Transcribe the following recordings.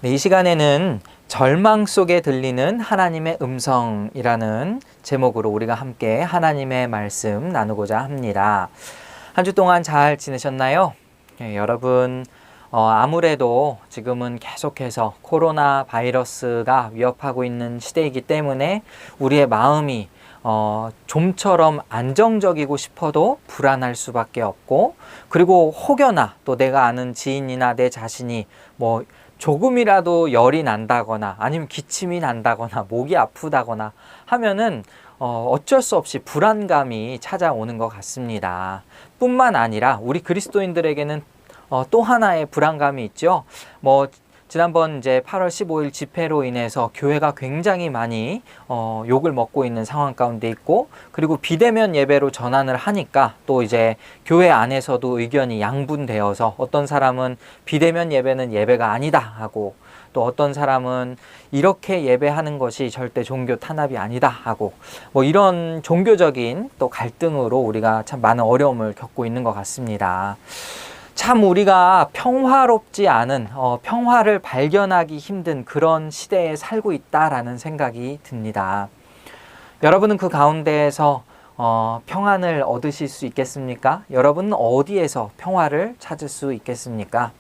네, 이 시간에는 절망 속에 들리는 하나님의 음성이라는 제목으로 우리가 함께 하나님의 말씀 나누고자 합니다. 한 주 동안 잘 지내셨나요? 네, 여러분 아무래도 지금은 계속해서 코로나 바이러스가 위협하고 있는 시대이기 때문에 우리의 마음이 좀처럼 안정적이고 싶어도 불안할 수밖에 없고, 그리고 혹여나 또 내가 아는 지인이나 내 자신이 조금이라도 열이 난다거나 아니면 기침이 난다거나 목이 아프다거나 하면은 어쩔 수 없이 불안감이 찾아오는 것 같습니다. 뿐만 아니라 우리 그리스도인들에게는 또 하나의 불안감이 있죠. 지난번 이제 8월 15일 집회로 인해서 교회가 굉장히 많이 욕을 먹고 있는 상황 가운데 있고, 그리고 비대면 예배로 전환을 하니까 또 이제 교회 안에서도 의견이 양분되어서 어떤 사람은 비대면 예배는 예배가 아니다 하고, 또 어떤 사람은 이렇게 예배하는 것이 절대 종교 탄압이 아니다 하고, 이런 종교적인 또 갈등으로 우리가 참 많은 어려움을 겪고 있는 것 같습니다. 참 우리가 평화롭지 않은, 평화를 발견하기 힘든 그런 시대에 살고 있다라는 생각이 듭니다. 여러분은 그 가운데에서 평안을 얻으실 수 있겠습니까? 여러분은 어디에서 평화를 찾을 수 있겠습니까?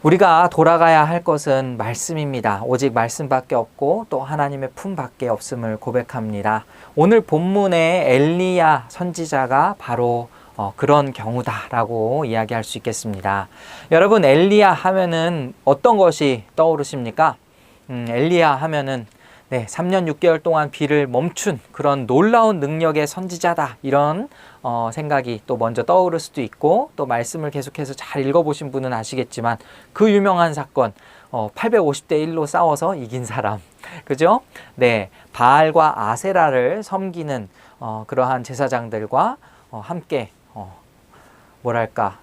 우리가 돌아가야 할 것은 말씀입니다. 오직 말씀밖에 없고 또 하나님의 품밖에 없음을 고백합니다. 오늘 본문의 엘리야 선지자가 바로 그런 경우다라고 이야기할 수 있겠습니다. 여러분, 엘리야 하면은 어떤 것이 떠오르십니까? 엘리야 하면은 3년 6개월 동안 비를 멈춘 그런 놀라운 능력의 선지자다, 이런 생각이 또 먼저 떠오를 수도 있고, 또 말씀을 계속해서 잘 읽어보신 분은 아시겠지만 그 유명한 사건, 850대 1로 싸워서 이긴 사람, 그죠? 네, 바알과 아세라를 섬기는 그러한 제사장들과 함께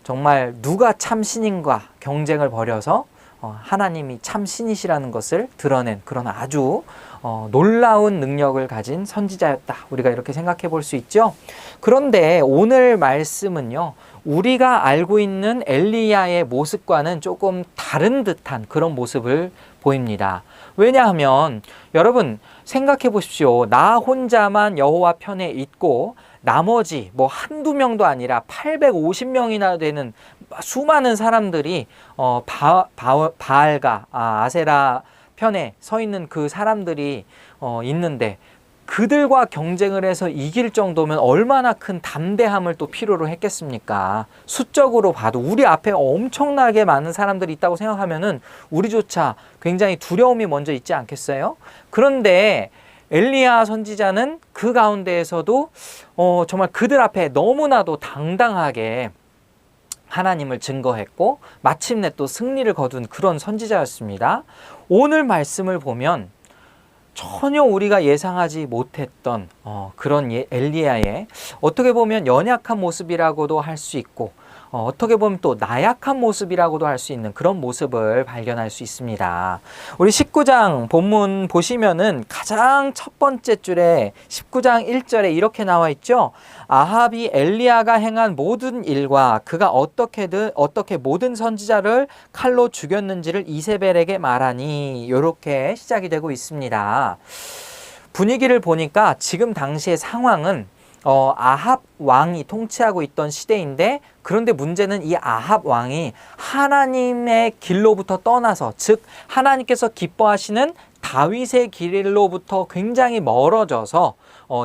정말 누가 참 신인과 경쟁을 벌여서 하나님이 참 신이시라는 것을 드러낸 그런 아주 놀라운 능력을 가진 선지자였다, 우리가 이렇게 생각해 볼 수 있죠. 그런데 오늘 말씀은요, 우리가 알고 있는 엘리야의 모습과는 조금 다른 듯한 그런 모습을 보입니다. 왜냐하면 여러분 생각해 보십시오. 나 혼자만 여호와 편에 있고 나머지 한두 명도 아니라 850명이나 되는 수많은 사람들이 바알과 아세라 편에 서 있는 그 사람들이 있는데, 그들과 경쟁을 해서 이길 정도면 얼마나 큰 담대함을 또 필요로 했겠습니까? 수적으로 봐도 우리 앞에 엄청나게 많은 사람들이 있다고 생각하면은 우리조차 굉장히 두려움이 먼저 있지 않겠어요? 그런데 엘리야 선지자는 그 가운데에서도 정말 그들 앞에 너무나도 당당하게 하나님을 증거했고 마침내 또 승리를 거둔 그런 선지자였습니다. 오늘 말씀을 보면 전혀 우리가 예상하지 못했던 그런 엘리야의 어떻게 보면 연약한 모습이라고도 할 수 있고, 어떻게 보면 또 나약한 모습이라고도 할 수 있는 그런 모습을 발견할 수 있습니다. 우리 19장 본문 보시면은 가장 첫 번째 줄에 19장 1절에 이렇게 나와 있죠. 아합이 엘리야가 행한 모든 일과 그가 어떻게 모든 선지자를 칼로 죽였는지를 이세벨에게 말하니, 이렇게 시작이 되고 있습니다. 분위기를 보니까 지금 당시의 상황은 아합 왕이 통치하고 있던 시대인데, 그런데 문제는 이 아합 왕이 하나님의 길로부터 떠나서, 즉 하나님께서 기뻐하시는 다윗의 길로부터 굉장히 멀어져서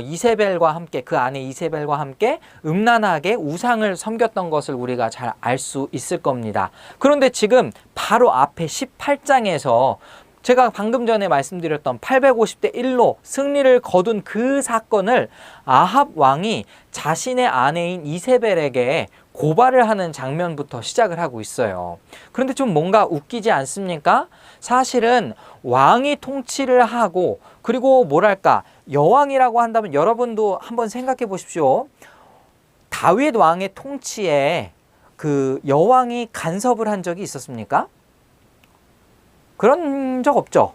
이세벨과 함께, 그 안에 이세벨과 함께 음란하게 우상을 섬겼던 것을 우리가 잘 알 수 있을 겁니다. 그런데 지금 바로 앞에 18장에서 제가 방금 전에 말씀드렸던 850대 1로 승리를 거둔 그 사건을 아합 왕이 자신의 아내인 이세벨에게 고발을 하는 장면부터 시작을 하고 있어요. 그런데 좀 뭔가 웃기지 않습니까? 사실은 왕이 통치를 하고, 그리고 여왕이라고 한다면 여러분도 한번 생각해 보십시오. 다윗 왕의 통치에 그 여왕이 간섭을 한 적이 있었습니까? 그런 적 없죠.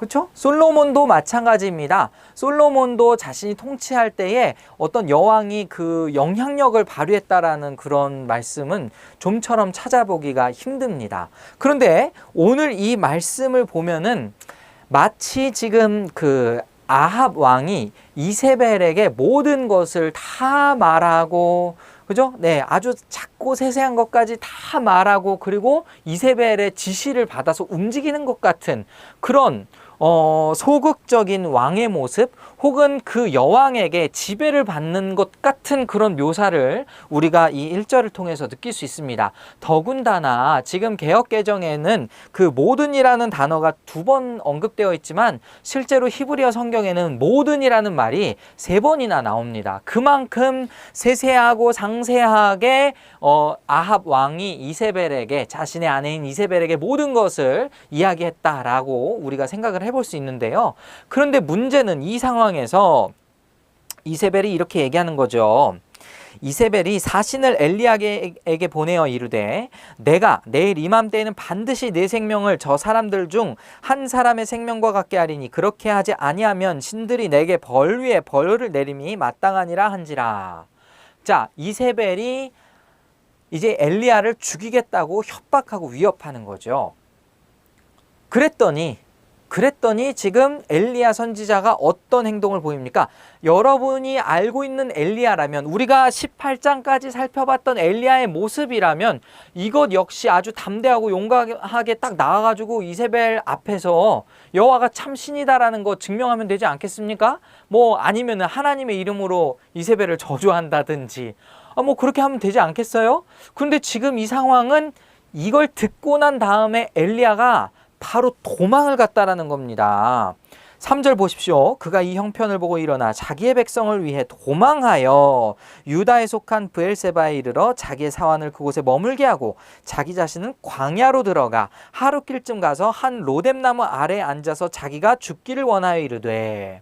그렇죠? 솔로몬도 마찬가지입니다. 솔로몬도 자신이 통치할 때에 어떤 여왕이 그 영향력을 발휘했다라는 그런 말씀은 좀처럼 찾아보기가 힘듭니다. 그런데 오늘 이 말씀을 보면은 마치 지금 그 아합 왕이 이세벨에게 모든 것을 다 말하고, 그죠? 네, 아주 작고 세세한 것까지 다 말하고, 그리고 이세벨의 지시를 받아서 움직이는 것 같은 그런 소극적인 왕의 모습, 혹은 그 여왕에게 지배를 받는 것 같은 그런 묘사를 우리가 이 1절을 통해서 느낄 수 있습니다. 더군다나 지금 개역개정에는 그 모든이라는 단어가 2번 언급되어 있지만 실제로 히브리어 성경에는 모든이라는 말이 3번이나 나옵니다. 그만큼 세세하고 상세하게 아합 왕이 이세벨에게, 자신의 아내인 이세벨에게 모든 것을 이야기했다라고 우리가 생각을 해볼 수 있는데요. 그런데 문제는 이 상황에서 이세벨이 이렇게 얘기하는 거죠. 이세벨이 사신을 엘리야에게 보내어 이르되 내가 내일 이맘때에는 반드시 내 생명을 저 사람들 중 한 사람의 생명과 같게 하리니 그렇게 하지 아니하면 신들이 내게 벌 위에 벌을 내림이 마땅하니라 한지라. 자, 이세벨이 이제 엘리야를 죽이겠다고 협박하고 위협하는 거죠. 그랬더니 지금 엘리야 선지자가 어떤 행동을 보입니까? 여러분이 알고 있는 엘리야라면, 우리가 18장까지 살펴봤던 엘리야의 모습이라면 이것 역시 아주 담대하고 용감하게 딱 나와가지고 이세벨 앞에서 여호와가 참 신이다라는 거 증명하면 되지 않겠습니까? 뭐 아니면 하나님의 이름으로 이세벨을 저주한다든지 뭐 그렇게 하면 되지 않겠어요? 그런데 지금 이 상황은 이걸 듣고 난 다음에 엘리야가 바로 도망을 갔다라는 겁니다. 3절 보십시오. 그가 이 형편을 보고 일어나 자기의 백성을 위해 도망하여 유다에 속한 브엘세바에 이르러 자기의 사환을 그곳에 머물게 하고 자기 자신은 광야로 들어가 하루길쯤 가서 한 로뎀나무 아래에 앉아서 자기가 죽기를 원하여 이르되.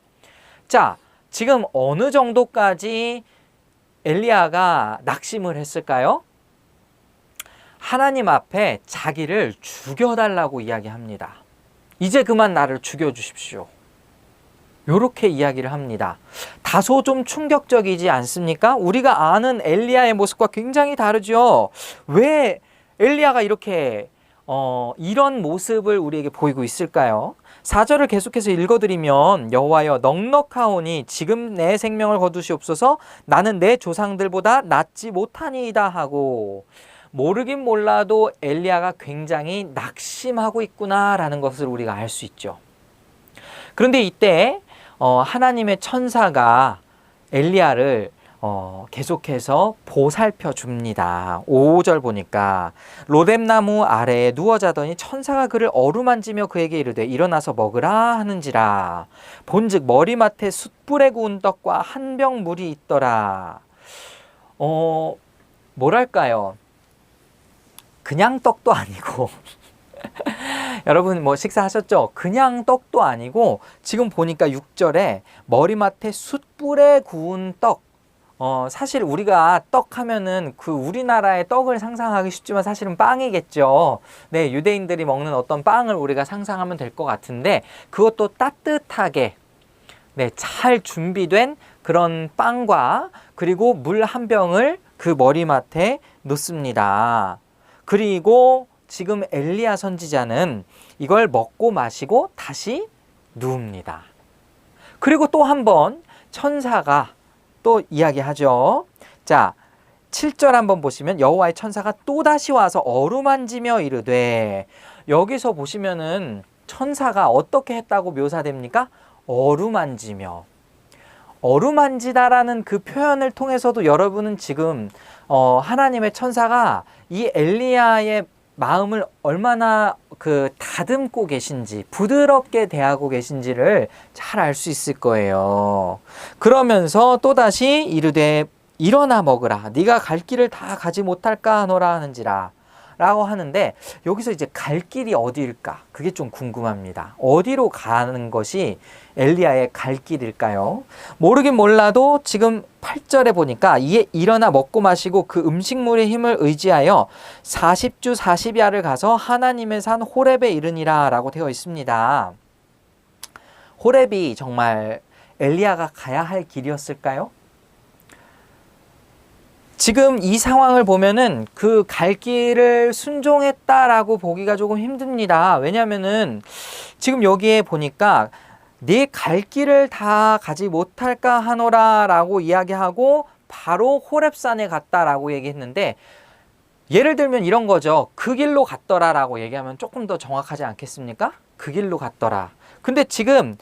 자, 지금 어느 정도까지 엘리야가 낙심을 했을까요? 하나님 앞에 자기를 죽여달라고 이야기합니다. 이제 그만 나를 죽여주십시오. 이렇게 이야기를 합니다. 다소 좀 충격적이지 않습니까? 우리가 아는 엘리야의 모습과 굉장히 다르죠. 왜 엘리야가 이렇게 이런 모습을 우리에게 보이고 있을까요? 4절을 계속해서 읽어드리면 여호와여 넉넉하오니 지금 내 생명을 거두시옵소서 나는 내 조상들보다 낫지 못하니이다 하고, 모르긴 몰라도 엘리야가 굉장히 낙심하고 있구나라는 것을 우리가 알 수 있죠. 그런데 이때 하나님의 천사가 엘리야를 계속해서 보살펴 줍니다. 5절 보니까 로뎀나무 아래에 누워 자더니 천사가 그를 어루만지며 그에게 이르되 일어나서 먹으라 하는지라. 본즉 머리맡에 숯불에 구운 떡과 한 병 물이 있더라. 뭐랄까요? 그냥 떡도 아니고 여러분 뭐 식사하셨죠? 그냥 떡도 아니고 지금 보니까 6절에 머리맡에 숯불에 구운 떡. 사실 우리가 떡 하면은 그 우리나라의 떡을 상상하기 쉽지만 사실은 빵이겠죠. 네, 유대인들이 먹는 어떤 빵을 우리가 상상하면 될 것 같은데 그것도 따뜻하게 잘 준비된 그런 빵과 그리고 물 한 병을 그 머리맡에 놓습니다. 그리고 지금 엘리야 선지자는 이걸 먹고 마시고 다시 누웁니다. 그리고 또 한 번 천사가 또 이야기하죠. 자, 7절 한번 보시면 여호와의 천사가 또다시 와서 어루만지며 이르되, 여기서 보시면은 천사가 어떻게 했다고 묘사됩니까? 어루만지며. 어루만지다라는 그 표현을 통해서도 여러분은 지금 하나님의 천사가 이 엘리야의 마음을 얼마나 다듬고 계신지, 부드럽게 대하고 계신지를 잘 알 수 있을 거예요. 그러면서 또다시 이르되 일어나 먹으라. 네가 갈 길을 다 가지 못할까 하노라 하는지라 라고 하는데, 여기서 이제 갈 길이 어디일까? 그게 좀 궁금합니다. 어디로 가는 것이 엘리야의 갈 길일까요? 모르긴 몰라도 지금 8절에 보니까 이에 일어나 먹고 마시고 그 음식물의 힘을 의지하여 40주 40야를 가서 하나님의 산 호렙에 이르니라 라고 되어 있습니다. 호렙이 정말 엘리야가 가야 할 길이었을까요? 지금 이 상황을 보면은 그 갈 길을 순종했다라고 보기가 조금 힘듭니다. 왜냐면은 지금 여기에 보니까 네 갈 길을 다 가지 못할까 하노라 라고 이야기하고 바로 호렙산에 갔다라고 얘기했는데, 예를 들면 이런 거죠. 그 길로 갔더라 라고 얘기하면 조금 더 정확하지 않겠습니까? 그 길로 갔더라. 근데 지금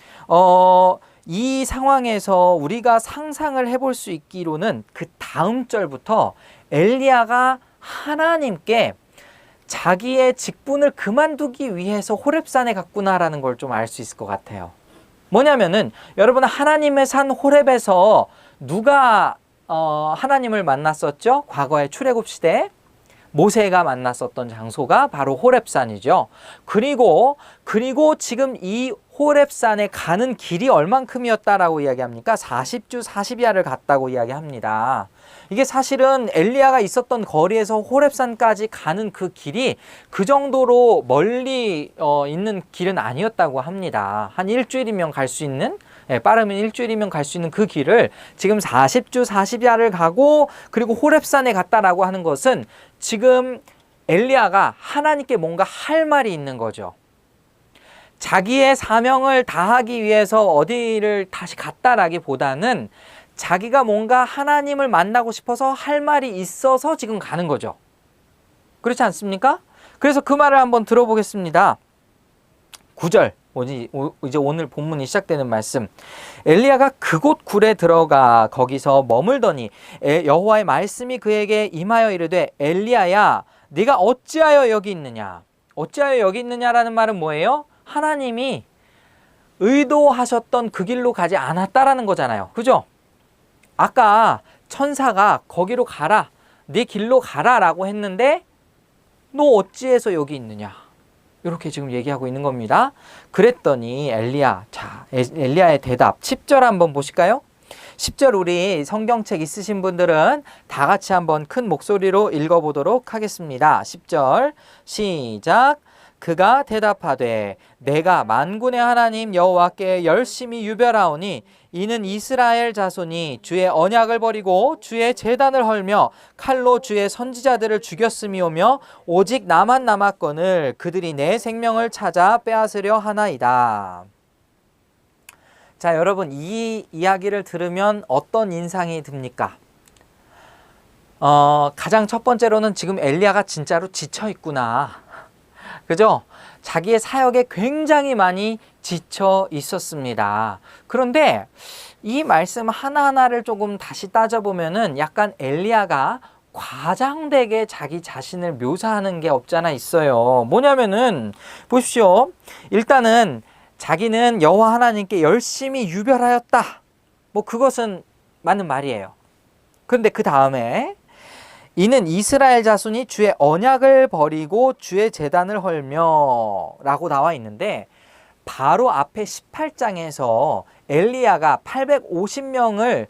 이 상황에서 우리가 상상을 해볼 수 있기로는 그 다음 절부터 엘리야가 하나님께 자기의 직분을 그만두기 위해서 호렙산에 갔구나라는 걸 좀 알 수 있을 것 같아요. 뭐냐면은 여러분, 하나님의 산 호렙에서 누가 하나님을 만났었죠? 과거의 출애굽 시대 모세가 만났었던 장소가 바로 호렙산이죠. 그리고 지금 이 호렙산에 가는 길이 얼만큼이었다라고 이야기합니까? 40주 40야를 갔다고 이야기합니다. 이게 사실은 엘리야가 있었던 거리에서 호렙산까지 가는 그 길이 그 정도로 멀리 있는 길은 아니었다고 합니다. 한 일주일이면 갈 수 있는, 빠르면 일주일이면 갈 수 있는 그 길을 지금 40주 40야를 가고 그리고 호렙산에 갔다라고 하는 것은 지금 엘리야가 하나님께 뭔가 할 말이 있는 거죠. 자기의 사명을 다하기 위해서 어디를 다시 갔다라기보다는 자기가 뭔가 하나님을 만나고 싶어서 할 말이 있어서 지금 가는 거죠. 그렇지 않습니까? 그래서 그 말을 한번 들어보겠습니다. 9절, 이제 오늘 본문이 시작되는 말씀. 엘리야가 그곳 굴에 들어가 거기서 머물더니 여호와의 말씀이 그에게 임하여 이르되, 엘리야야, 네가 어찌하여 여기 있느냐? 어찌하여 여기 있느냐라는 말은 뭐예요? 하나님이 의도하셨던 그 길로 가지 않았다라는 거잖아요. 그죠? 아까 천사가 거기로 가라, 네 길로 가라 라고 했는데 너 어찌해서 여기 있느냐, 이렇게 지금 얘기하고 있는 겁니다. 그랬더니 엘리야의 대답 10절 한번 보실까요? 10절 우리 성경책 있으신 분들은 다 같이 한번 큰 목소리로 읽어보도록 하겠습니다. 10절 시작. 그가 대답하되, 내가 만군의 하나님 여호와께 열심히 유별하오니 이는 이스라엘 자손이 주의 언약을 버리고 주의 제단을 헐며 칼로 주의 선지자들을 죽였음이오며 오직 나만 남았거늘 그들이 내 생명을 찾아 빼앗으려 하나이다. 자, 여러분, 이 이야기를 들으면 어떤 인상이 듭니까? 가장 첫 번째로는 지금 엘리야가 진짜로 지쳐 있구나. 그죠? 자기의 사역에 굉장히 많이 지쳐 있었습니다. 그런데 이 말씀 하나하나를 조금 다시 따져보면은 약간 엘리야가 과장되게 자기 자신을 묘사하는 게 없잖아 있어요. 뭐냐면은 보십시오. 일단은 자기는 여호와 하나님께 열심히 유별하였다. 뭐 그것은 맞는 말이에요. 그런데 그 다음에 이는 이스라엘 자손이 주의 언약을 버리고 주의 제단을 헐며 라고 나와 있는데, 바로 앞에 18장에서 엘리야가 850명을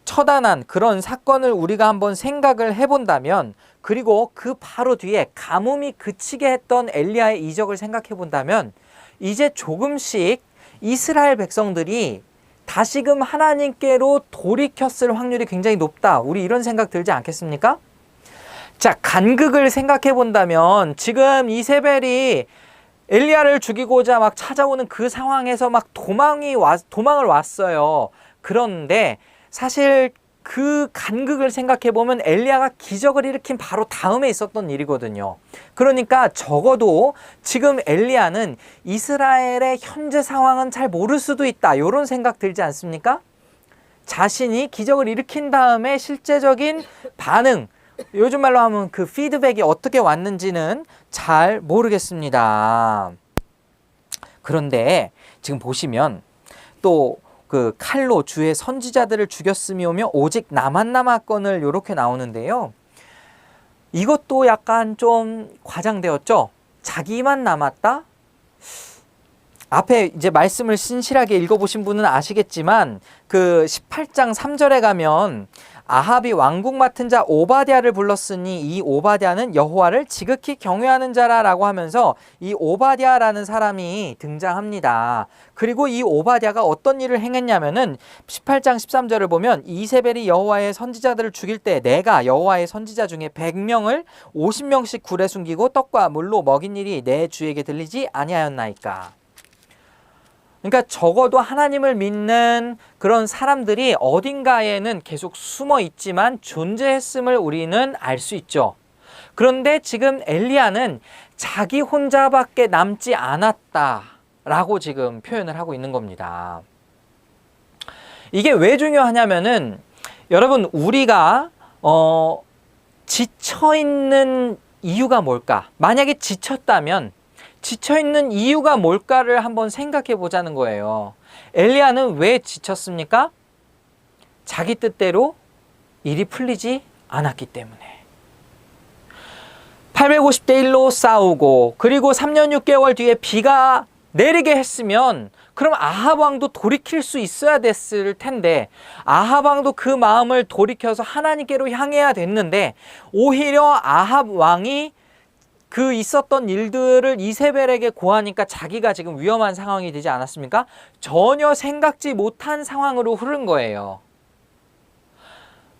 처단한 그런 사건을 우리가 한번 생각을 해본다면, 그리고 그 바로 뒤에 가뭄이 그치게 했던 엘리야의 이적을 생각해 본다면, 이제 조금씩 이스라엘 백성들이 다시금 하나님께로 돌이켰을 확률이 굉장히 높다. 우리 이런 생각 들지 않겠습니까? 자, 간극을 생각해 본다면 지금 이세벨이 엘리야를 죽이고자 막 찾아오는 그 상황에서 막 도망을 왔어요. 그런데 사실 그 간극을 생각해 보면 엘리야가 기적을 일으킨 바로 다음에 있었던 일이거든요. 그러니까 적어도 지금 엘리야는 이스라엘의 현재 상황은 잘 모를 수도 있다, 이런 생각 들지 않습니까? 자신이 기적을 일으킨 다음에 실제적인 반응, 요즘 말로 하면 그 피드백이 어떻게 왔는지는 잘 모르겠습니다. 그런데 지금 보시면 또 그 칼로 주의 선지자들을 죽였음이오며 오직 나만 남았거늘 이렇게 나오는데요. 이것도 약간 좀 과장되었죠. 자기만 남았다? 앞에 이제 말씀을 신실하게 읽어보신 분은 아시겠지만 그 18장 3절에 가면 아합이 왕궁 맡은 자 오바댜를 불렀으니 이 오바댜는 여호와를 지극히 경외하는 자라라고 하면서 이 오바댜라는 사람이 등장합니다. 그리고 이 오바댜가 어떤 일을 행했냐면은 18장 13절을 보면 이세벨이 여호와의 선지자들을 죽일 때 내가 여호와의 선지자 중에 100명을 50명씩 굴에 숨기고 떡과 물로 먹인 일이 내 주에게 들리지 아니하였나이까. 그러니까 적어도 하나님을 믿는 그런 사람들이 어딘가에는 계속 숨어 있지만 존재했음을 우리는 알 수 있죠. 그런데 지금 엘리야는 자기 혼자밖에 남지 않았다라고 지금 표현을 하고 있는 겁니다. 이게 왜 중요하냐면은 여러분 우리가 지쳐있는 이유가 뭘까? 만약에 지쳤다면 지쳐있는 이유가 뭘까를 한번 생각해 보자는 거예요. 엘리야는 왜 지쳤습니까? 자기 뜻대로 일이 풀리지 않았기 때문에. 850대 1로 싸우고 그리고 3년 6개월 뒤에 비가 내리게 했으면 그럼 아합 왕도 돌이킬 수 있어야 됐을 텐데 아합 왕도 그 마음을 돌이켜서 하나님께로 향해야 됐는데 오히려 아합 왕이 그 있었던 일들을 이세벨에게 고하니까 자기가 지금 위험한 상황이 되지 않았습니까? 전혀 생각지 못한 상황으로 흐른 거예요.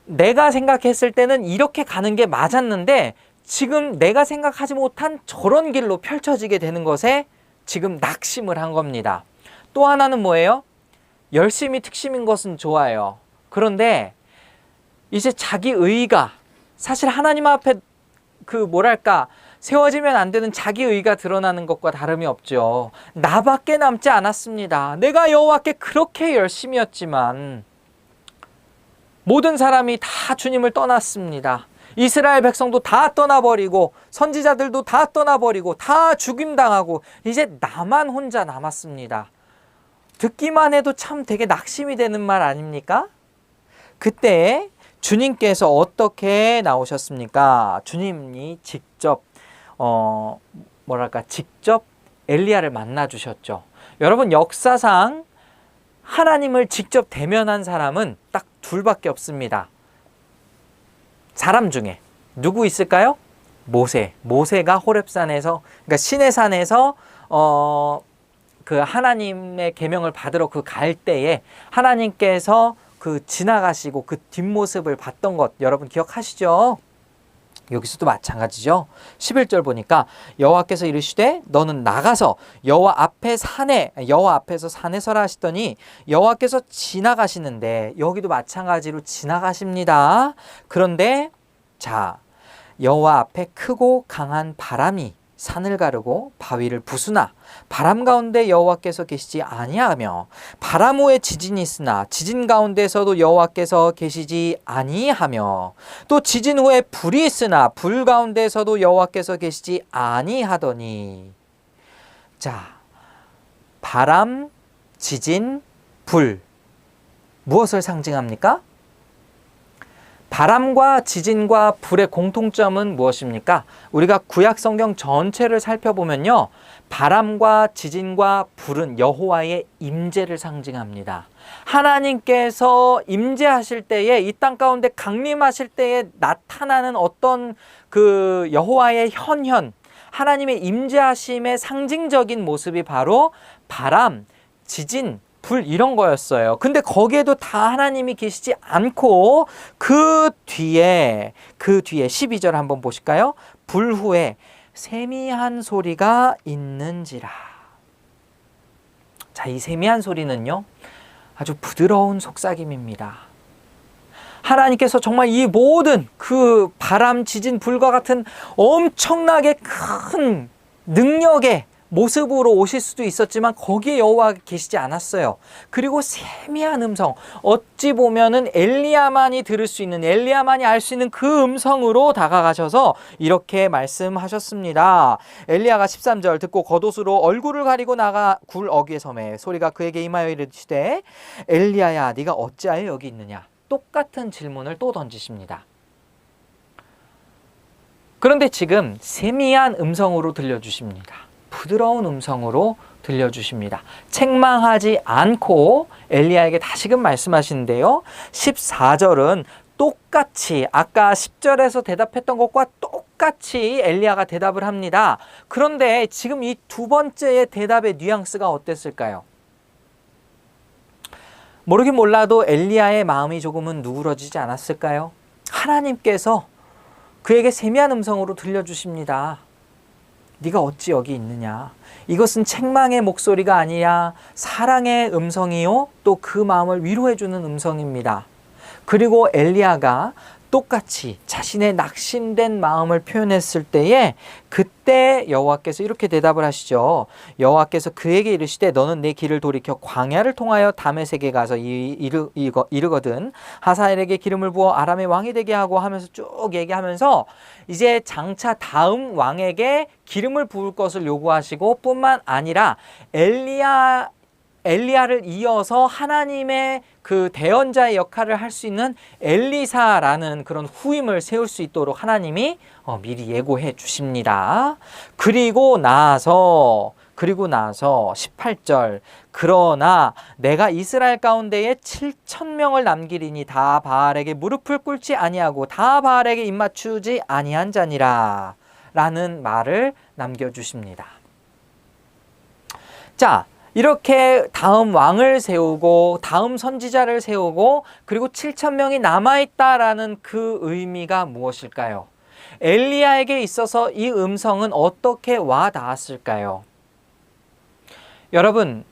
내가 생각했을 때는 이렇게 가는 게 맞았는데 지금 내가 생각하지 못한 저런 길로 펼쳐지게 되는 것에 지금 낙심을 한 겁니다. 또 하나는 뭐예요? 열심히 특심인 것은 좋아요. 그런데 이제 자기 의가 사실 하나님 앞에 세워지면 안 되는 자기 의가 드러나는 것과 다름이 없죠. 나밖에 남지 않았습니다. 내가 여호와께 그렇게 열심이었지만 모든 사람이 다 주님을 떠났습니다. 이스라엘 백성도 다 떠나버리고 선지자들도 다 떠나버리고 다 죽임당하고 이제 나만 혼자 남았습니다. 듣기만 해도 참 되게 낙심이 되는 말 아닙니까? 그때 주님께서 어떻게 나오셨습니까? 주님이 직접 직접 엘리야를 만나 주셨죠. 여러분 역사상 하나님을 직접 대면한 사람은 딱 둘밖에 없습니다. 사람 중에 누구 있을까요? 모세가 호렙산에서 그러니까 시내산에서 그 하나님의 계명을 받으러 갈 때에 하나님께서 그 지나가시고 그 뒷모습을 봤던 것 여러분 기억하시죠? 여기서도 마찬가지죠. 11절 보니까 여호와께서 이르시되 너는 나가서 여호와 앞에서 산에 서라 하시더니 여호와께서 지나가시는데 여기도 마찬가지로 지나가십니다. 그런데 여호와 앞에 크고 강한 바람이 산을 가르고 바위를 부수나 바람 가운데 여호와께서 계시지 아니하며 바람 후에 지진이 있으나 지진 가운데서도 여호와께서 계시지 아니하며 또 지진 후에 불이 있으나 불 가운데서도 여호와께서 계시지 아니하더니 바람, 지진, 불 무엇을 상징합니까? 바람과 지진과 불의 공통점은 무엇입니까? 우리가 구약 성경 전체를 살펴보면요. 바람과 지진과 불은 여호와의 임재를 상징합니다. 하나님께서 임재하실 때에 이 땅 가운데 강림하실 때에 나타나는 어떤 그 여호와의 현현, 하나님의 임재하심의 상징적인 모습이 바로 바람, 지진, 불 이런 거였어요. 근데 거기에도 다 하나님이 계시지 않고 그 뒤에 12절 한번 보실까요? 불 후에 세미한 소리가 있는지라. 이 세미한 소리는요. 아주 부드러운 속삭임입니다. 하나님께서 정말 이 모든 그 바람, 지진, 불과 같은 엄청나게 큰 능력의 모습으로 오실 수도 있었지만 거기에 여호와가 계시지 않았어요. 그리고 세미한 음성, 어찌 보면은 엘리야만이 들을 수 있는, 엘리야만이 알 수 있는 그 음성으로 다가가셔서 이렇게 말씀하셨습니다. 엘리야가 13절 듣고 겉옷으로 얼굴을 가리고 나가 굴 어귀에 섬에 소리가 그에게 임하여 이르시되 엘리야야 네가 어찌하여 여기 있느냐. 똑같은 질문을 또 던지십니다. 그런데 지금 세미한 음성으로 들려주십니다. 부드러운 음성으로 들려주십니다. 책망하지 않고 엘리야에게 다시금 말씀하시는데요. 14절은 똑같이 아까 10절에서 대답했던 것과 똑같이 엘리야가 대답을 합니다. 그런데 지금 이 두 번째의 대답의 뉘앙스가 어땠을까요? 모르긴 몰라도 엘리야의 마음이 조금은 누그러지지 않았을까요? 하나님께서 그에게 세미한 음성으로 들려주십니다. 네가 어찌 여기 있느냐? 이것은 책망의 목소리가 아니라 사랑의 음성이요 또 그 마음을 위로해주는 음성입니다. 그리고 엘리야가 똑같이 자신의 낙심된 마음을 표현했을 때에 그때 여호와께서 이렇게 대답을 하시죠. 여호와께서 그에게 이르시되 너는 내 길을 돌이켜 광야를 통하여 다메섹에 가서 이르거든 하사엘에게 기름을 부어 아람의 왕이 되게 하고 하면서 쭉 얘기하면서 이제 장차 다음 왕에게 기름을 부을 것을 요구하시고 뿐만 아니라 엘리야를 이어서 하나님의 그 대언자의 역할을 할 수 있는 엘리사라는 그런 후임을 세울 수 있도록 하나님이 미리 예고해 주십니다. 그리고 나서 18절 그러나 내가 이스라엘 가운데에 7,000명을 남기리니 다 바알에게 무릎을 꿇지 아니하고 다 바알에게 입맞추지 아니한 자니라 라는 말을 남겨주십니다. 자, 이렇게 다음 왕을 세우고 다음 선지자를 세우고 그리고 7,000명이 남아있다라는 그 의미가 무엇일까요? 엘리야에게 있어서 이 음성은 어떻게 와 닿았을까요? 여러분,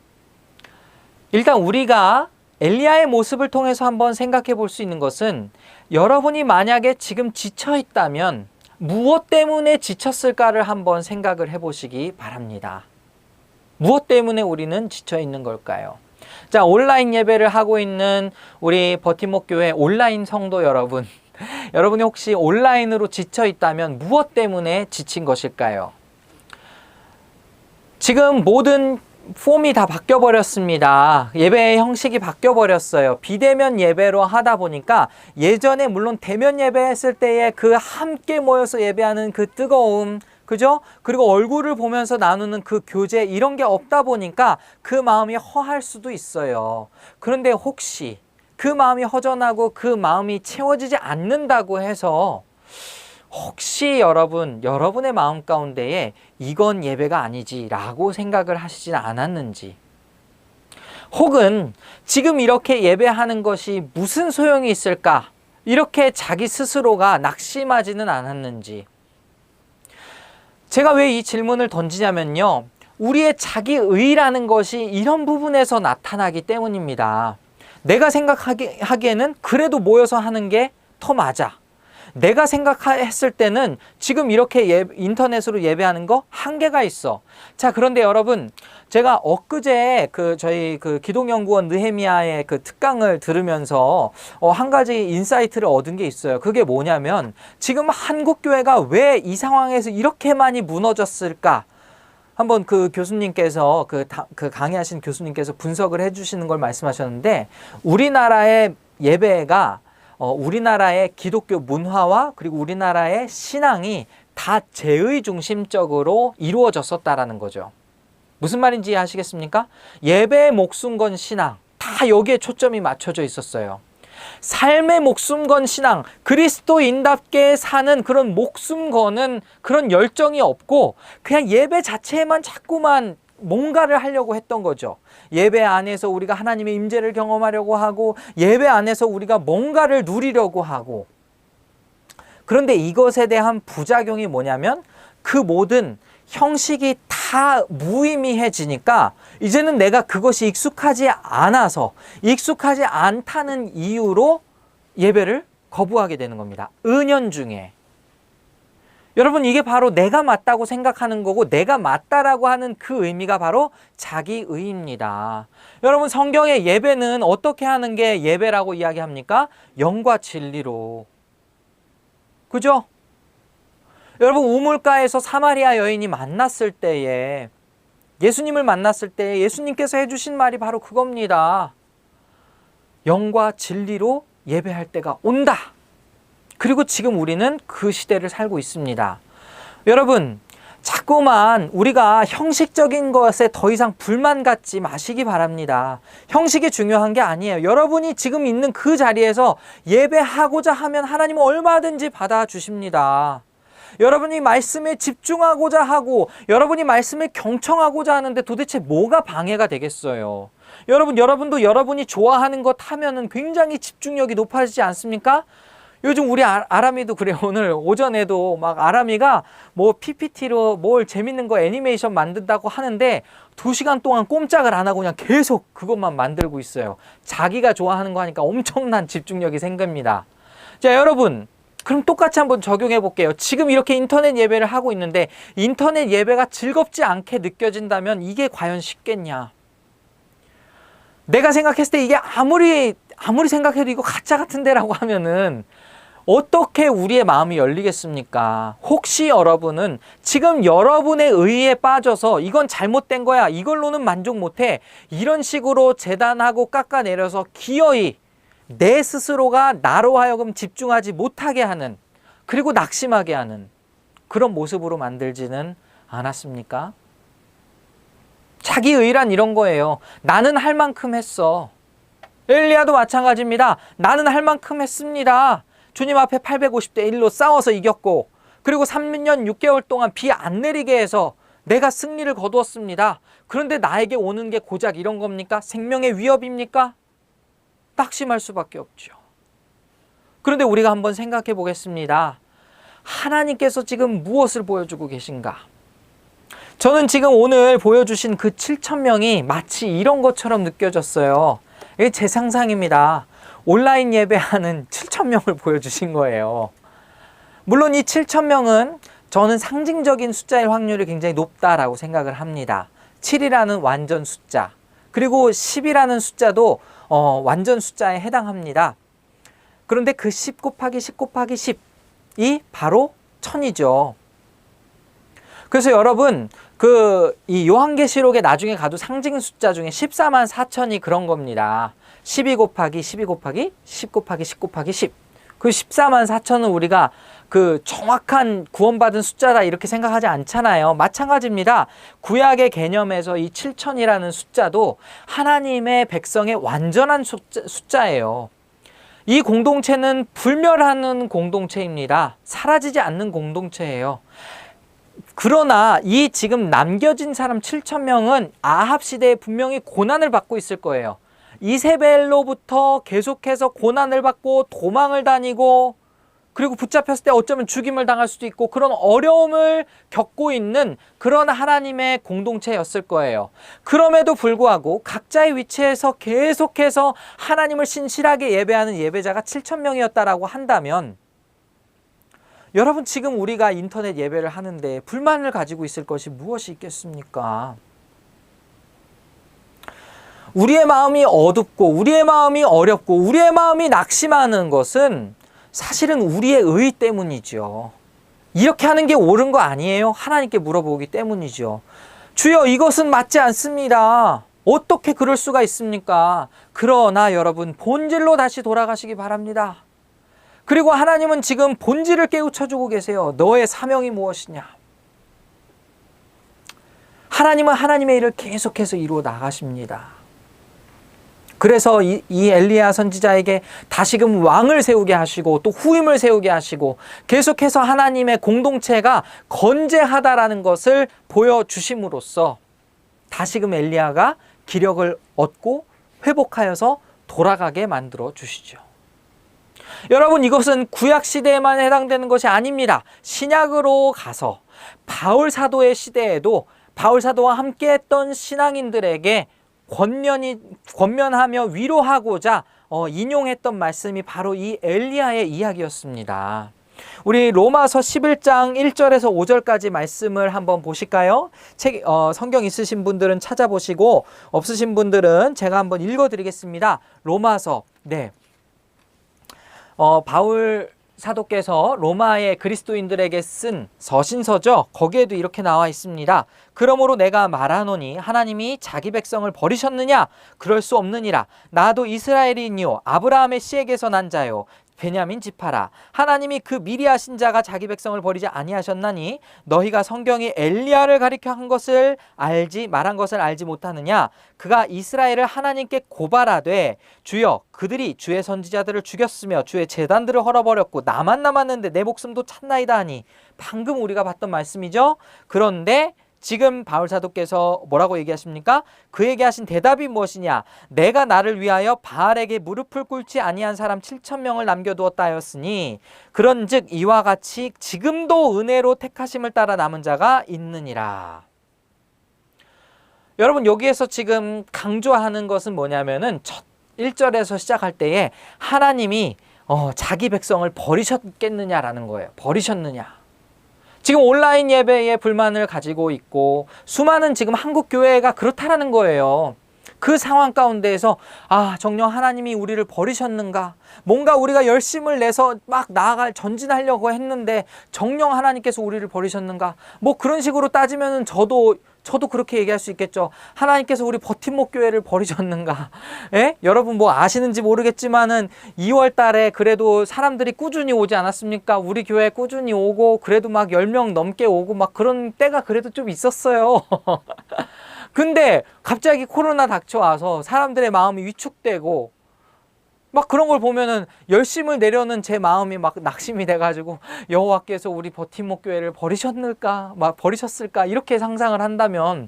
일단 우리가 엘리야의 모습을 통해서 한번 생각해 볼 수 있는 것은 여러분이 만약에 지금 지쳐 있다면 무엇 때문에 지쳤을까를 한번 생각을 해 보시기 바랍니다. 무엇 때문에 우리는 지쳐 있는 걸까요? 자, 온라인 예배를 하고 있는 우리 버팀목 교회 온라인 성도 여러분, 여러분이 혹시 온라인으로 지쳐 있다면 무엇 때문에 지친 것일까요? 지금 모든 폼이 다 바뀌어 버렸습니다. 예배의 형식이 바뀌어 버렸어요. 비대면 예배로 하다 보니까 예전에 물론 대면 예배했을 때에 그 함께 모여서 예배하는 그 뜨거움, 그죠? 그리고 얼굴을 보면서 나누는 그 교제 이런 게 없다 보니까 그 마음이 허할 수도 있어요. 그런데 혹시 그 마음이 허전하고 그 마음이 채워지지 않는다고 해서 혹시 여러분의 마음 가운데에 이건 예배가 아니지 라고 생각을 하시진 않았는지, 혹은 지금 이렇게 예배하는 것이 무슨 소용이 있을까 이렇게 자기 스스로가 낙심하지는 않았는지. 제가 왜 이 질문을 던지냐면요, 우리의 자기의라는 것이 이런 부분에서 나타나기 때문입니다. 내가 생각하기에는 그래도 모여서 하는 게 더 맞아. 내가 생각했을 때는 지금 이렇게 인터넷으로 예배하는 거 한계가 있어. 자, 그런데 여러분, 제가 엊그제 저희 기독연구원 느헤미야의 그 특강을 들으면서 한 가지 인사이트를 얻은 게 있어요. 그게 뭐냐면 지금 한국 교회가 왜 이 상황에서 이렇게 많이 무너졌을까? 한번 그 교수님께서 강의하신 교수님께서 분석을 해주시는 걸 말씀하셨는데, 우리나라의 예배가 우리나라의 기독교 문화와 그리고 우리나라의 신앙이 다 제의 중심적으로 이루어졌었다라는 거죠. 무슨 말인지 아시겠습니까? 예배에 목숨 건 신앙, 다 여기에 초점이 맞춰져 있었어요. 삶에 목숨 건 신앙, 그리스도인답게 사는 그런 목숨 거는 그런 열정이 없고 그냥 예배 자체에만 자꾸만 뭔가를 하려고 했던 거죠. 예배 안에서 우리가 하나님의 임재를 경험하려고 하고, 예배 안에서 우리가 뭔가를 누리려고 하고. 그런데 이것에 대한 부작용이 뭐냐면 그 모든 형식이 다 무의미해지니까 이제는 내가 그것이 익숙하지 않다는 이유로 예배를 거부하게 되는 겁니다. 은연중에. 여러분, 이게 바로 내가 맞다고 생각하는 거고 내가 맞다라고 하는 그 의미가 바로 자기의입니다. 여러분, 성경의 예배는 어떻게 하는 게 예배라고 이야기합니까? 영과 진리로. 그죠? 여러분, 우물가에서 사마리아 여인이 만났을 때에, 예수님을 만났을 때 예수님께서 해주신 말이 바로 그겁니다. 영과 진리로 예배할 때가 온다. 그리고 지금 우리는 그 시대를 살고 있습니다. 여러분, 자꾸만 우리가 형식적인 것에 더 이상 불만 갖지 마시기 바랍니다. 형식이 중요한 게 아니에요. 여러분이 지금 있는 그 자리에서 예배하고자 하면 하나님은 얼마든지 받아주십니다. 여러분이 말씀에 집중하고자 하고 여러분이 말씀을 경청하고자 하는데 도대체 뭐가 방해가 되겠어요? 여러분도 여러분이 좋아하는 것 하면은 굉장히 집중력이 높아지지 않습니까? 요즘 우리 아람이도 그래요. 오늘 오전에도 막 아람이가 뭐 PPT로 뭘 재밌는 거 애니메이션 만든다고 하는데 2시간 동안 꼼짝을 안 하고 그냥 계속 그것만 만들고 있어요. 자기가 좋아하는 거 하니까 엄청난 집중력이 생깁니다. 자, 여러분, 그럼 똑같이 한번 적용해 볼게요. 지금 이렇게 인터넷 예배를 하고 있는데 인터넷 예배가 즐겁지 않게 느껴진다면 이게 과연 쉽겠냐? 내가 생각했을 때 이게 아무리 생각해도 이거 가짜 같은데라고 하면은 어떻게 우리의 마음이 열리겠습니까? 혹시 여러분은 지금 여러분의 의에 빠져서 이건 잘못된 거야, 이걸로는 만족 못해, 이런 식으로 재단하고 깎아내려서 기어이 내 스스로가 나로 하여금 집중하지 못하게 하는, 그리고 낙심하게 하는 그런 모습으로 만들지는 않았습니까? 자기의란 이런 거예요. 나는 할 만큼 했어. 엘리야도 마찬가지입니다. 나는 할 만큼 했습니다. 주님 앞에 850대 1로 싸워서 이겼고, 그리고 3년 6개월 동안 비 안 내리게 해서 내가 승리를 거두었습니다. 그런데 나에게 오는 게 고작 이런 겁니까? 생명의 위협입니까? 낙심할 수밖에 없죠. 그런데 우리가 한번 생각해 보겠습니다. 하나님께서 지금 무엇을 보여주고 계신가? 저는 지금 오늘 보여주신 그 7,000명이 마치 이런 것처럼 느껴졌어요. 이게 제 상상입니다. 온라인 예배하는 7,000명을 보여주신 거예요. 물론 이 7,000명은 저는 상징적인 숫자일 확률이 굉장히 높다라고 생각을 합니다. 7이라는 완전 숫자, 그리고 10이라는 숫자도 완전 숫자에 해당합니다. 그런데 그 10 곱하기 10 곱하기 10이 바로 1000이죠. 그래서 여러분, 이 요한계시록에 나중에 가도 상징 숫자 중에 14만 4천이 그런 겁니다. 12 곱하기 12 곱하기 10 곱하기 10 곱하기 10. 그 14만 4천은 우리가 그 정확한 구원받은 숫자다 이렇게 생각하지 않잖아요. 마찬가지입니다. 구약의 개념에서 이 7천이라는 숫자도 하나님의 백성의 완전한 숫자예요. 이 공동체는 불멸하는 공동체입니다. 사라지지 않는 공동체예요. 그러나 이 지금 남겨진 사람 7,000명은 아합 시대에 분명히 고난을 받고 있을 거예요. 이세벨로부터 계속해서 고난을 받고 도망을 다니고, 그리고 붙잡혔을 때 어쩌면 죽임을 당할 수도 있고 그런 어려움을 겪고 있는 그런 하나님의 공동체였을 거예요. 그럼에도 불구하고 각자의 위치에서 계속해서 하나님을 신실하게 예배하는 예배자가 7,000명이었다라고 한다면, 여러분 지금 우리가 인터넷 예배를 하는데 불만을 가지고 있을 것이 무엇이 있겠습니까? 우리의 마음이 어둡고 우리의 마음이 어렵고 우리의 마음이 낙심하는 것은 사실은 우리의 의 때문이죠. 이렇게 하는 게 옳은 거 아니에요? 하나님께 물어보기 때문이죠. 주여, 이것은 맞지 않습니다. 어떻게 그럴 수가 있습니까? 그러나 여러분, 본질로 다시 돌아가시기 바랍니다. 그리고 하나님은 지금 본질을 깨우쳐주고 계세요. 너의 사명이 무엇이냐? 하나님은 하나님의 일을 계속해서 이루어 나가십니다. 그래서 이 엘리야 선지자에게 다시금 왕을 세우게 하시고 또 후임을 세우게 하시고 계속해서 하나님의 공동체가 건재하다라는 것을 보여주심으로써 다시금 엘리야가 기력을 얻고 회복하여서 돌아가게 만들어 주시죠. 여러분, 이것은 구약 시대에만 해당되는 것이 아닙니다. 신약으로 가서 바울 사도의 시대에도 바울 사도와 함께했던 신앙인들에게 권면하며 위로하고자 인용했던 말씀이 바로 이 엘리야의 이야기였습니다. 우리 로마서 11장 1절에서 5절까지 말씀을 한번 보실까요? 성경 있으신 분들은 찾아보시고 없으신 분들은 제가 한번 읽어드리겠습니다. 로마서, 바울 사도께서 로마의 그리스도인들에게 쓴 서신서죠. 거기에도 이렇게 나와 있습니다. 그러므로 내가 말하노니 하나님이 자기 백성을 버리셨느냐? 그럴 수 없느니라. 나도 이스라엘이니요 아브라함의 씨에게서 난 자요 베냐민 지파라. 하나님이 그 미리 하신 자가 자기 백성을 버리지 아니하셨나니 너희가 성경이 엘리야를 가리켜 한 것을 말한 것을 알지 못하느냐. 그가 이스라엘을 하나님께 고발하되 주여 그들이 주의 선지자들을 죽였으며 주의 제단들을 헐어버렸고 나만 남았는데 내 목숨도 찾나이다 하니, 방금 우리가 봤던 말씀이죠. 그런데 지금 바울 사도께서 뭐라고 얘기하십니까? 그에게 하신 대답이 무엇이냐? 내가 나를 위하여 바알에게 무릎을 꿇지 아니한 사람 7,000명을 남겨두었다 하였으니 그런즉 이와 같이 지금도 은혜로 택하심을 따라 남은 자가 있느니라. 여러분, 여기에서 지금 강조하는 것은 뭐냐면은 첫 1절에서 시작할 때에 하나님이 자기 백성을 버리셨겠느냐라는 거예요. 버리셨느냐. 지금 온라인 예배에 불만을 가지고 있고 수많은 지금 한국 교회가 그렇다라는 거예요. 그 상황 가운데에서 정녕 하나님이 우리를 버리셨는가? 뭔가 우리가 열심을 내서 막 전진하려고 했는데 정녕 하나님께서 우리를 버리셨는가? 뭐 그런 식으로 따지면은 저도 그렇게 얘기할 수 있겠죠. 하나님께서 우리 버팀목 교회를 버리셨는가? 예? 여러분 뭐 아시는지 모르겠지만은 2월 달에 그래도 사람들이 꾸준히 오지 않았습니까? 우리 교회 꾸준히 오고 그래도 막 10명 넘게 오고 막 그런 때가 그래도 좀 있었어요. 근데 갑자기 코로나 닥쳐와서 사람들의 마음이 위축되고 막 그런 걸 보면은 열심을 내려는 제 마음이 막 낙심이 돼가지고 여호와께서 우리 버팀목 교회를 버리셨을까 이렇게 상상을 한다면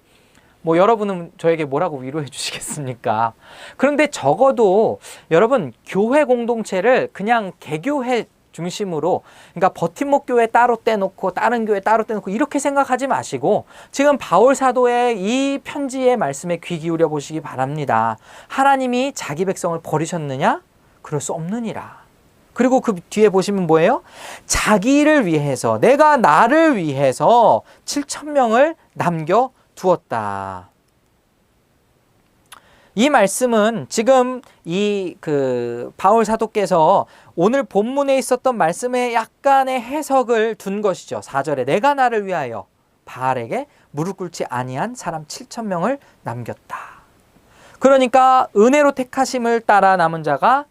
뭐 여러분은 저에게 뭐라고 위로해 주시겠습니까? 그런데 적어도 여러분 교회 공동체를 그냥 개교회 중심으로, 그러니까 버팀목 교회 따로 떼놓고 다른 교회 따로 떼놓고 이렇게 생각하지 마시고 지금 바울 사도의 이 편지의 말씀에 귀 기울여 보시기 바랍니다. 하나님이 자기 백성을 버리셨느냐? 그럴 수 없느니라. 그리고 그 뒤에 보시면 뭐예요? 자기를 위해서, 내가 나를 위해서 7,000명을 남겨두었다. 이 말씀은 지금 바울 사도께서 오늘 본문에 있었던 말씀에 약간의 해석을 둔 것이죠. 4절에 내가 나를 위하여 바알에게 무릎 꿇지 아니한 사람 7,000명을 남겼다. 그러니까 은혜로 택하심을 따라 남은 자가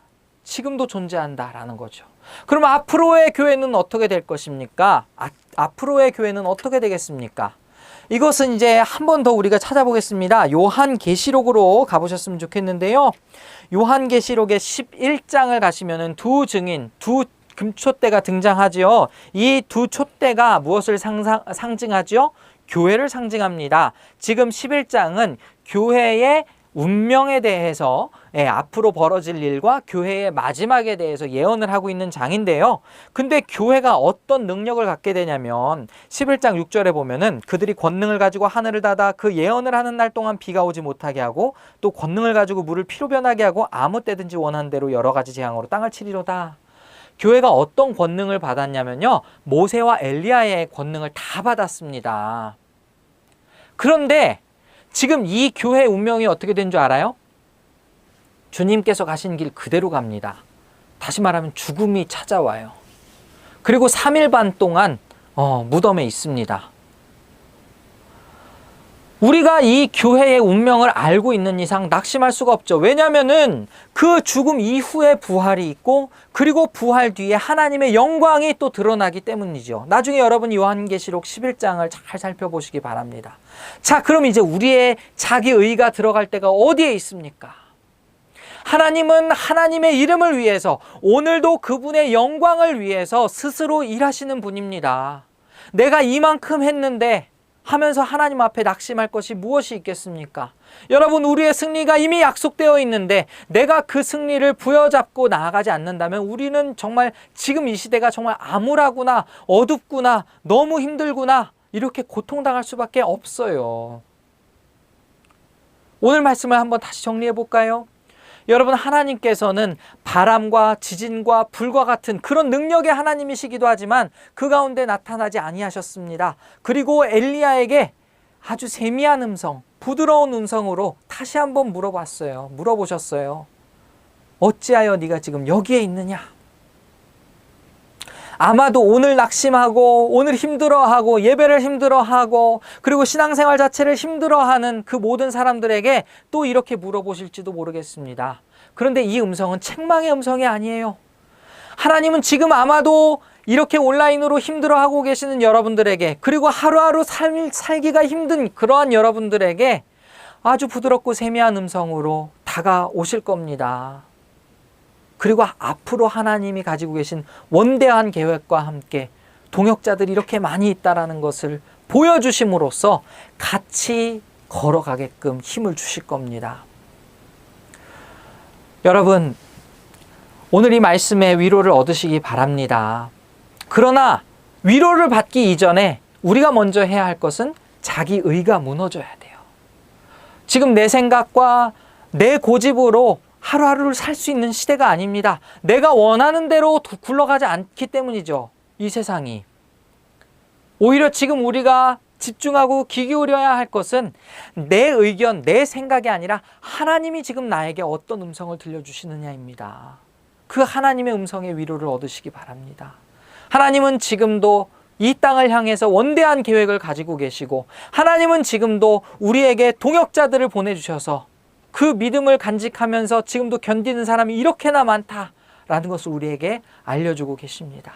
지금도 존재한다라는 거죠. 그럼 앞으로의 교회는 어떻게 될 것입니까? 앞으로의 교회는 어떻게 되겠습니까? 이것은 이제 한 번 더 우리가 찾아보겠습니다. 요한계시록으로 가보셨으면 좋겠는데요. 요한계시록의 11장을 가시면은 두 증인, 두 금촛대가 등장하지요. 이 두 촛대가 무엇을 상징하지요? 교회를 상징합니다. 지금 11장은 교회의 운명에 대해서 앞으로 벌어질 일과 교회의 마지막에 대해서 예언을 하고 있는 장인데요. 근데 교회가 어떤 능력을 갖게 되냐면 11장 6절에 보면은 그들이 권능을 가지고 하늘을 닫아 그 예언을 하는 날 동안 비가 오지 못하게 하고 또 권능을 가지고 물을 피로 변하게 하고 아무 때든지 원하는 대로 여러 가지 재앙으로 땅을 치리로다. 교회가 어떤 권능을 받았냐면요. 모세와 엘리야의 권능을 다 받았습니다. 그런데 지금 이 교회의 운명이 어떻게 된 줄 알아요? 주님께서 가신 길 그대로 갑니다. 다시 말하면 죽음이 찾아와요. 그리고 3일 반 동안 무덤에 있습니다. 우리가 이 교회의 운명을 알고 있는 이상 낙심할 수가 없죠. 왜냐하면은 그 죽음 이후에 부활이 있고 그리고 부활 뒤에 하나님의 영광이 또 드러나기 때문이죠. 나중에 여러분 요한계시록 11장을 잘 살펴보시기 바랍니다. 자, 그럼 이제 우리의 자기 의가 들어갈 때가 어디에 있습니까? 하나님은 하나님의 이름을 위해서, 오늘도 그분의 영광을 위해서 스스로 일하시는 분입니다. 내가 이만큼 했는데 하면서 하나님 앞에 낙심할 것이 무엇이 있겠습니까? 여러분, 우리의 승리가 이미 약속되어 있는데 내가 그 승리를 부여잡고 나아가지 않는다면 우리는 정말 지금 이 시대가 정말 암울하구나, 어둡구나, 너무 힘들구나 이렇게 고통당할 수밖에 없어요. 오늘 말씀을 한번 다시 정리해 볼까요? 여러분, 하나님께서는 바람과 지진과 불과 같은 그런 능력의 하나님이시기도 하지만 그 가운데 나타나지 아니하셨습니다. 그리고 엘리야에게 아주 세미한 음성, 부드러운 음성으로 다시 한번 물어보셨어요. 어찌하여 네가 지금 여기에 있느냐? 아마도 오늘 낙심하고 오늘 힘들어하고 예배를 힘들어하고 그리고 신앙생활 자체를 힘들어하는 그 모든 사람들에게 또 이렇게 물어보실지도 모르겠습니다. 그런데 이 음성은 책망의 음성이 아니에요. 하나님은 지금 아마도 이렇게 온라인으로 힘들어하고 계시는 여러분들에게, 그리고 하루하루 살기가 힘든 그러한 여러분들에게 아주 부드럽고 세미한 음성으로 다가오실 겁니다. 그리고 앞으로 하나님이 가지고 계신 원대한 계획과 함께 동역자들이 이렇게 많이 있다는 것을 보여주심으로써 같이 걸어가게끔 힘을 주실 겁니다. 여러분, 오늘 이 말씀에 위로를 얻으시기 바랍니다. 그러나 위로를 받기 이전에 우리가 먼저 해야 할 것은 자기 의가 무너져야 돼요. 지금 내 생각과 내 고집으로 하루하루를 살 수 있는 시대가 아닙니다. 내가 원하는 대로 굴러가지 않기 때문이죠. 이 세상이. 오히려 지금 우리가 집중하고 귀 기울여야 할 것은 내 의견, 내 생각이 아니라 하나님이 지금 나에게 어떤 음성을 들려주시느냐입니다. 그 하나님의 음성의 위로를 얻으시기 바랍니다. 하나님은 지금도 이 땅을 향해서 원대한 계획을 가지고 계시고, 하나님은 지금도 우리에게 동역자들을 보내주셔서 그 믿음을 간직하면서 지금도 견디는 사람이 이렇게나 많다라는 것을 우리에게 알려주고 계십니다.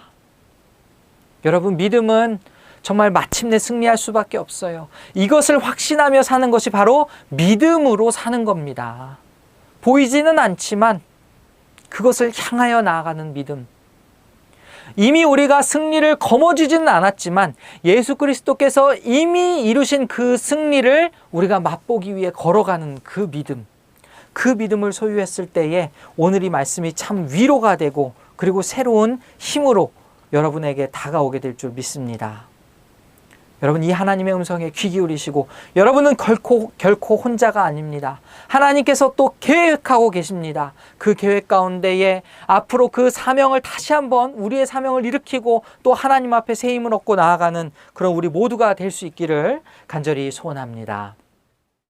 여러분, 믿음은 정말 마침내 승리할 수밖에 없어요. 이것을 확신하며 사는 것이 바로 믿음으로 사는 겁니다. 보이지는 않지만 그것을 향하여 나아가는 믿음. 이미 우리가 승리를 거머쥐지는 않았지만 예수 그리스도께서 이미 이루신 그 승리를 우리가 맛보기 위해 걸어가는 그 믿음. 그 믿음을 소유했을 때에 오늘 이 말씀이 참 위로가 되고, 그리고 새로운 힘으로 여러분에게 다가오게 될 줄 믿습니다. 여러분, 이 하나님의 음성에 귀 기울이시고, 여러분은 결코 혼자가 아닙니다. 하나님께서 또 계획하고 계십니다. 그 계획 가운데에 앞으로 그 사명을 다시 한번 우리의 사명을 일으키고 또 하나님 앞에 새 힘을 얻고 나아가는 그런 우리 모두가 될 수 있기를 간절히 소원합니다.